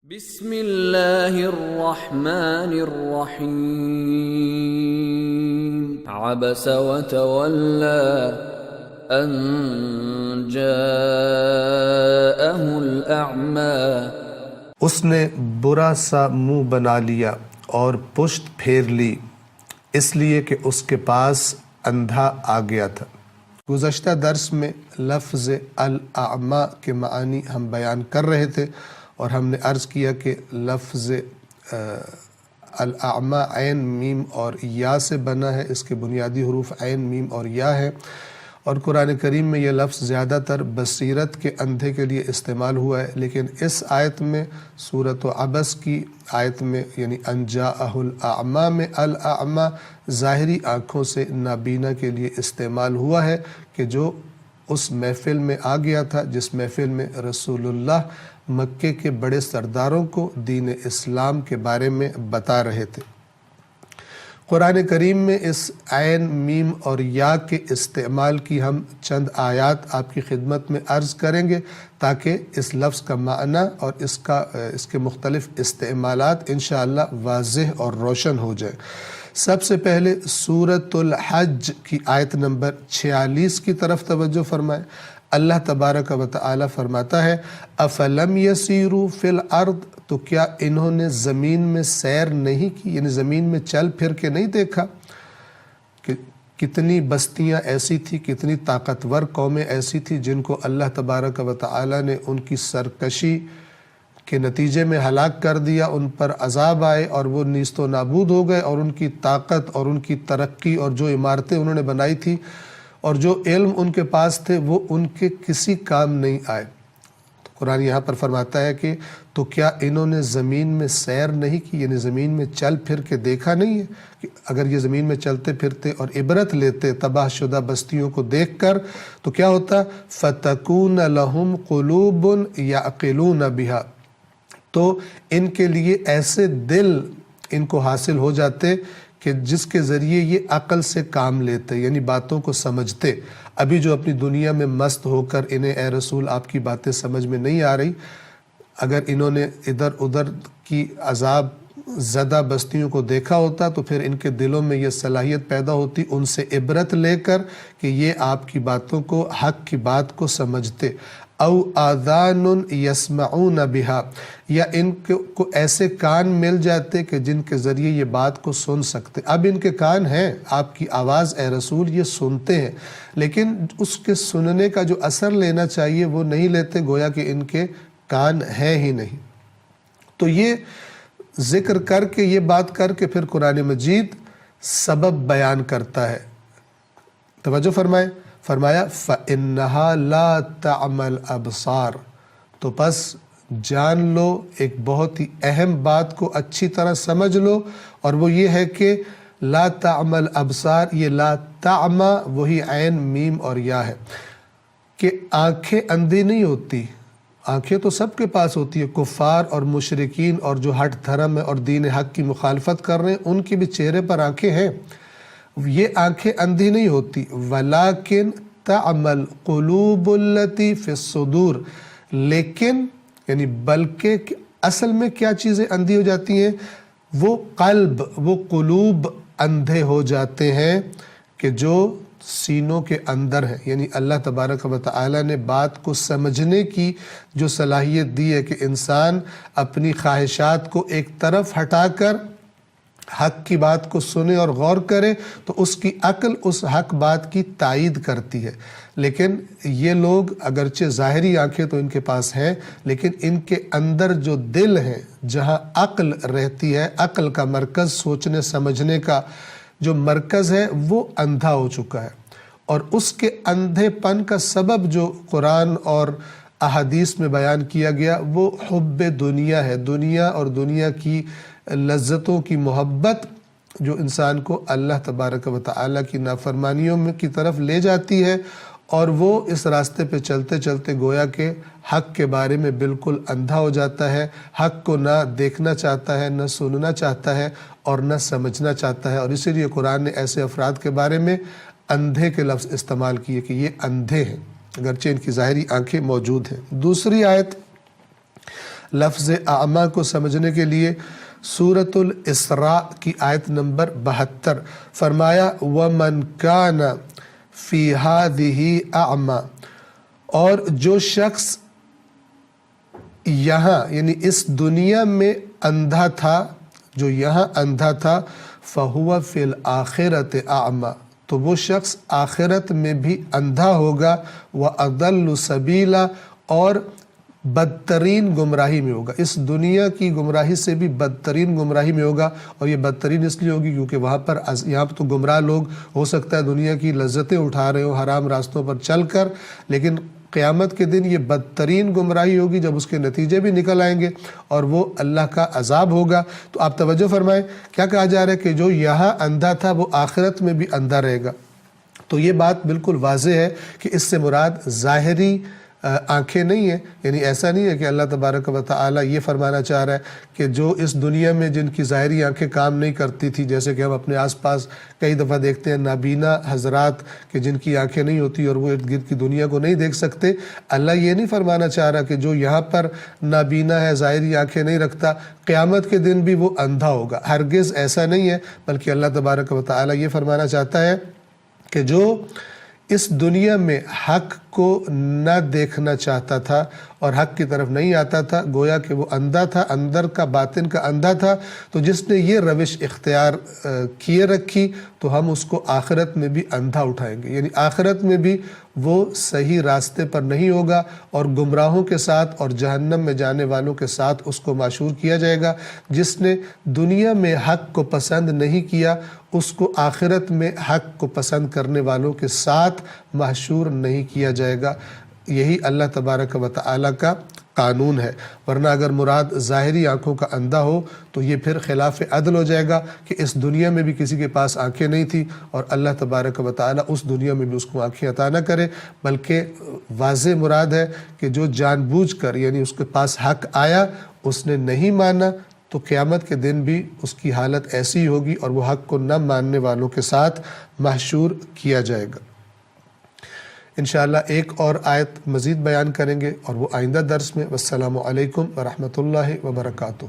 بسم اللہ الرحمن الرحیم عبس وتولى ان جاءه الأعمى اس نے برا سا منہ بنا لیا اور پشت پھیر لی اس لیے کہ اس کے پاس اندھا آ گیا تھا۔ گزشتہ درس میں لفظ الاعمى کے معنی ہم بیان کر رہے تھے اور ہم نے عرض کیا کہ لفظ الاعمى عین میم اور یا سے بنا ہے، اس کے بنیادی حروف عین میم اور یا ہے، اور قرآن کریم میں یہ لفظ زیادہ تر بصیرت کے اندھے کے لیے استعمال ہوا ہے، لیکن اس آیت میں سورۃ عبس کی آیت میں یعنی ان جاءہ الاعمى میں الاعمى ظاہری آنکھوں سے نابینا کے لیے استعمال ہوا ہے کہ جو اس محفل میں آ گیا تھا جس محفل میں رسول اللہ مکے کے بڑے سرداروں کو دین اسلام کے بارے میں بتا رہے تھے۔ قرآن کریم میں اس عین میم اور یا کے استعمال کی ہم چند آیات آپ کی خدمت میں عرض کریں گے تاکہ اس لفظ کا معنی اور اس کے مختلف استعمالات انشاءاللہ واضح اور روشن ہو جائیں۔ سب سے پہلے سورۃ الحج کی آیت نمبر 46 کی طرف توجہ فرمائیں۔ اللہ تبارک و تعالی فرماتا ہے افلم یسیروا فی الارض، تو کیا انہوں نے زمین میں سیر نہیں کی، یعنی زمین میں چل پھر کے نہیں دیکھا کہ کتنی بستیاں ایسی تھی، کتنی طاقتور قومیں ایسی تھی جن کو اللہ تبارک و تعالی نے ان کی سرکشی کے نتیجے میں ہلاک کر دیا، ان پر عذاب آئے اور وہ نیست و نابود ہو گئے، اور ان کی طاقت اور ان کی ترقی اور جو عمارتیں انہوں نے بنائی تھی اور جو علم ان کے پاس تھے وہ ان کے کسی کام نہیں آئے۔ تو قرآن یہاں پر فرماتا ہے کہ تو کیا انہوں نے زمین میں سیر نہیں کی، یعنی زمین میں چل پھر کے دیکھا نہیں ہے کہ اگر یہ زمین میں چلتے پھرتے اور عبرت لیتے تباہ شدہ بستیوں کو دیکھ کر تو کیا ہوتا فَتَكُونَ لَهُمْ قُلُوبٌ يَعْقِلُونَ بِهَا، تو ان کے لیے ایسے دل ان کو حاصل ہو جاتے کہ جس کے ذریعے یہ عقل سے کام لیتے، یعنی باتوں کو سمجھتے۔ ابھی جو اپنی دنیا میں مست ہو کر انہیں اے رسول آپ کی باتیں سمجھ میں نہیں آ رہی، اگر انہوں نے ادھر ادھر کی عذاب زدہ بستیوں کو دیکھا ہوتا تو پھر ان کے دلوں میں یہ صلاحیت پیدا ہوتی ان سے عبرت لے کر کہ یہ آپ کی باتوں کو، حق کی بات کو سمجھتے۔ او آذان یسمعون بہا، یا ان کو ایسے کان مل جاتے کہ جن کے ذریعے یہ بات کو سن سکتے۔ اب ان کے کان ہیں، آپ کی آواز اے رسول یہ سنتے ہیں، لیکن اس کے سننے کا جو اثر لینا چاہیے وہ نہیں لیتے، گویا کہ ان کے کان ہیں ہی نہیں۔ تو یہ ذکر کر کے، یہ بات کر کے پھر قرآن مجید سبب بیان کرتا ہے۔ توجہ فرمائیں، فرمایا فَإِنَّهَا لَا تَعْمَى الْأَبْصَارِ، تو پس جان لو، ایک بہت ہی اہم بات کو اچھی طرح سمجھ لو، اور وہ یہ ہے کہ لا تعمى الابصار، یہ لا تعمى وہی عین میم اور یا ہے کہ آنکھیں اندھی نہیں ہوتی، آنکھیں تو سب کے پاس ہوتی ہے، کفار اور مشرکین اور جو ہٹ دھرم ہے اور دین حق کی مخالفت کر رہے ہیں ان کی بھی چہرے پر آنکھیں ہیں، یہ آنکھیں اندھی نہیں ہوتی۔ وَلَكِنْ تَعْمَى الْقُلُوبُ الَّتِي فِي الصُّدُورِ، لیکن یعنی بلکہ اصل میں کیا چیزیں اندھی ہو جاتی ہیں، وہ قلب، وہ قلوب اندھے ہو جاتے ہیں کہ جو سینوں کے اندر ہیں، یعنی اللہ تبارک و تعالی نے بات کو سمجھنے کی جو صلاحیت دی ہے کہ انسان اپنی خواہشات کو ایک طرف ہٹا کر حق کی بات کو سنے اور غور کرے تو اس کی عقل اس حق بات کی تائید کرتی ہے۔ لیکن یہ لوگ اگرچہ ظاہری آنکھیں تو ان کے پاس ہیں، لیکن ان کے اندر جو دل ہے، جہاں عقل رہتی ہے، عقل کا مرکز، سوچنے سمجھنے کا جو مرکز ہے وہ اندھا ہو چکا ہے، اور اس کے اندھے پن کا سبب جو قرآن اور احادیث میں بیان کیا گیا وہ حب دنیا ہے، دنیا اور دنیا کی لذتوں کی محبت جو انسان کو اللہ تبارک و تعالی کی نافرمانیوں میں کی طرف لے جاتی ہے، اور وہ اس راستے پہ چلتے چلتے گویا کہ حق کے بارے میں بالکل اندھا ہو جاتا ہے، حق کو نہ دیکھنا چاہتا ہے، نہ سننا چاہتا ہے اور نہ سمجھنا چاہتا ہے، اور اسی لیے قرآن نے ایسے افراد کے بارے میں اندھے کے لفظ استعمال کیے کہ یہ اندھے ہیں، اگرچہ ان کی ظاہری آنکھیں موجود ہیں۔ دوسری آیت لفظ اعمیٰ کو سمجھنے کے لیے سورۃ الاسراء کی آیت نمبر 72 فرمایا وَمَنْ كَانَ فِي هَذِهِ أَعْمَى، اور جو شخص یہاں یعنی اس دنیا میں اندھا تھا، جو یہاں اندھا تھا، فَهُوَ فِي الْآخِرَةِ أَعْمَى، تو وہ شخص آخرت میں بھی اندھا ہوگا، وَأَضَلُّ سَبِيلًا، اور بدترین گمراہی میں ہوگا، اس دنیا کی گمراہی سے بھی بدترین گمراہی میں ہوگا۔ اور یہ بدترین اس لیے ہوگی کیونکہ یہاں پر تو گمراہ لوگ ہو سکتا ہے دنیا کی لذتیں اٹھا رہے ہو حرام راستوں پر چل کر، لیکن قیامت کے دن یہ بدترین گمراہی ہوگی جب اس کے نتیجے بھی نکل آئیں گے اور وہ اللہ کا عذاب ہوگا۔ تو آپ توجہ فرمائیں، کیا کہا جا رہا ہے کہ جو یہاں اندھا تھا وہ آخرت میں بھی اندھا رہے گا۔ تو یہ بات بالکل واضح ہے کہ اس سے مراد ظاہری آنکھیں نہیں ہیں، یعنی ایسا نہیں ہے کہ اللہ تبارک و تعالیٰ یہ فرمانا چاہ رہا ہے کہ جو اس دنیا میں جن کی ظاہری آنکھیں کام نہیں کرتی تھی، جیسے کہ ہم اپنے آس پاس کئی دفعہ دیکھتے ہیں نابینا حضرات کہ جن کی آنکھیں نہیں ہوتی اور وہ ارد گرد کی دنیا کو نہیں دیکھ سکتے، اللہ یہ نہیں فرمانا چاہ رہا کہ جو یہاں پر نابینا ہے، ظاہری آنکھیں نہیں رکھتا، قیامت کے دن بھی وہ اندھا ہوگا، ہرگز ایسا نہیں ہے، بلکہ اللہ تبارک و تعالیٰ یہ فرمانا چاہتا ہے کہ جو اس دنیا میں حق کو نہ دیکھنا چاہتا تھا اور حق کی طرف نہیں آتا تھا، گویا کہ وہ اندھا تھا، اندر کا باطن کا اندھا تھا، تو جس نے یہ روش اختیار کیے رکھی تو ہم اس کو آخرت میں بھی اندھا اٹھائیں گے، یعنی آخرت میں بھی وہ صحیح راستے پر نہیں ہوگا اور گمراہوں کے ساتھ اور جہنم میں جانے والوں کے ساتھ اس کو معشور کیا جائے گا۔ جس نے دنیا میں حق کو پسند نہیں کیا، اس کو آخرت میں حق کو پسند کرنے والوں کے ساتھ محشور نہیں کیا جائے گا۔ یہی اللہ تبارک و تعالیٰ کا قانون ہے، ورنہ اگر مراد ظاہری آنکھوں کا اندھا ہو تو یہ پھر خلاف عدل ہو جائے گا کہ اس دنیا میں بھی کسی کے پاس آنکھیں نہیں تھی اور اللہ تبارک و تعالیٰ اس دنیا میں بھی اس کو آنکھیں عطا نہ کرے، بلکہ واضح مراد ہے کہ جو جان بوجھ کر یعنی اس کے پاس حق آیا اس نے نہیں مانا، تو قیامت کے دن بھی اس کی حالت ایسی ہوگی اور وہ حق کو نہ ماننے والوں کے ساتھ محشور کیا جائے گا۔ انشاءاللہ ایک اور آیت مزید بیان کریں گے اور وہ آئندہ درس میں۔ والسلام علیکم ورحمۃ اللہ وبرکاتہ۔